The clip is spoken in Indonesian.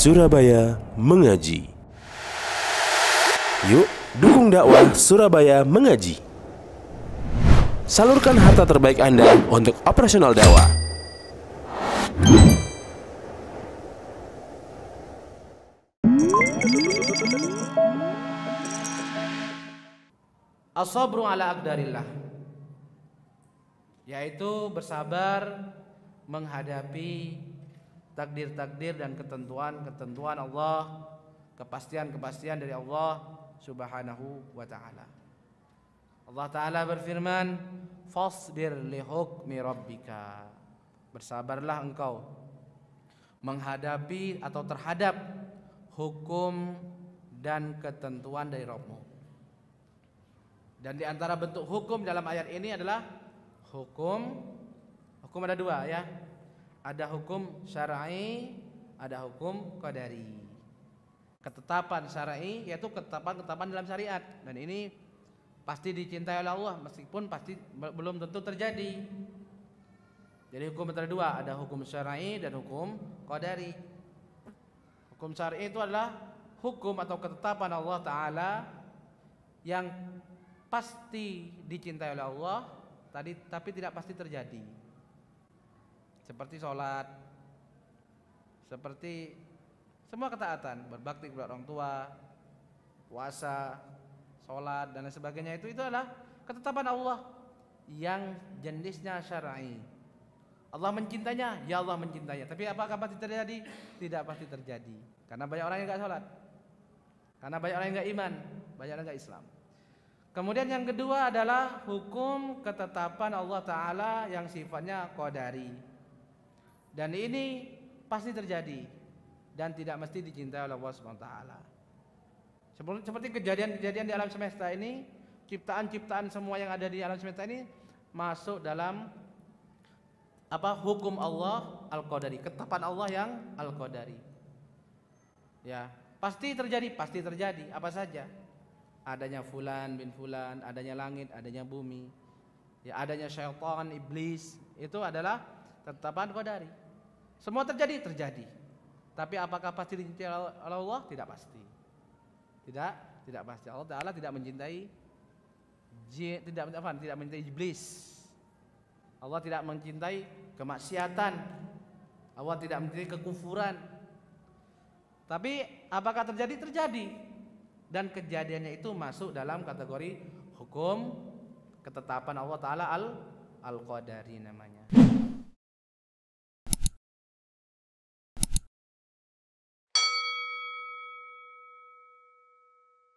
Surabaya Mengaji. Yuk, dukung dakwah Surabaya Mengaji. Salurkan harta terbaik Anda untuk operasional dakwah. As-sabru ala aqdarillah, yaitu bersabar menghadapi takdir-takdir dan ketentuan-ketentuan Allah, kepastian-kepastian dari Allah Subhanahu wa ta'ala. Allah Ta'ala berfirman, fasbir li hukmi rabbika, bersabarlah engkau menghadapi atau terhadap hukum dan ketentuan dari Rabbmu. Dan di antara bentuk hukum dalam ayat ini adalah hukum ada dua ya. Ada hukum syar'i, ada hukum qadari. Ketetapan syar'i yaitu ketetapan-ketetapan dalam syariat, dan ini pasti dicintai oleh Allah meskipun pasti belum tentu terjadi. Jadi hukum ada dua, ada hukum syar'i dan hukum qadari. Hukum syar'i itu adalah hukum atau ketetapan Allah Ta'ala yang pasti dicintai oleh Allah tapi tidak pasti terjadi. Seperti sholat, seperti semua ketaatan, berbakti kepada orang tua, puasa, sholat dan lain sebagainya, itu adalah ketetapan Allah yang jenisnya syar'i. Allah mencintainya, ya Allah mencintainya. Tapi apakah pasti terjadi? Tidak pasti terjadi. Karena banyak orang yang enggak sholat, karena banyak orang yang enggak iman, banyak orang yang enggak Islam. Kemudian yang kedua adalah hukum ketetapan Allah Ta'ala yang sifatnya qadari. Dan ini pasti terjadi dan tidak mesti dicintai oleh Allah SWT. Seperti kejadian-kejadian di alam semesta ini, ciptaan-ciptaan semua yang ada di alam semesta ini masuk dalam hukum Allah al-qadari, ketetapan Allah yang al-qadari. Ya, pasti terjadi apa saja. Adanya fulan bin fulan, adanya langit, adanya bumi, ya, adanya syaitan, iblis, itu adalah ketetapan qadari. Semua terjadi. Tapi apakah pasti dicintai oleh Allah? Tidak pasti. Tidak pasti. Allah Ta'ala tidak mencintai tidak mencintai iblis. Allah tidak mencintai kemaksiatan. Allah tidak mencintai kekufuran. Tapi apakah terjadi? Terjadi. Dan kejadiannya itu masuk dalam kategori hukum ketetapan Allah Ta'ala al-qadari namanya.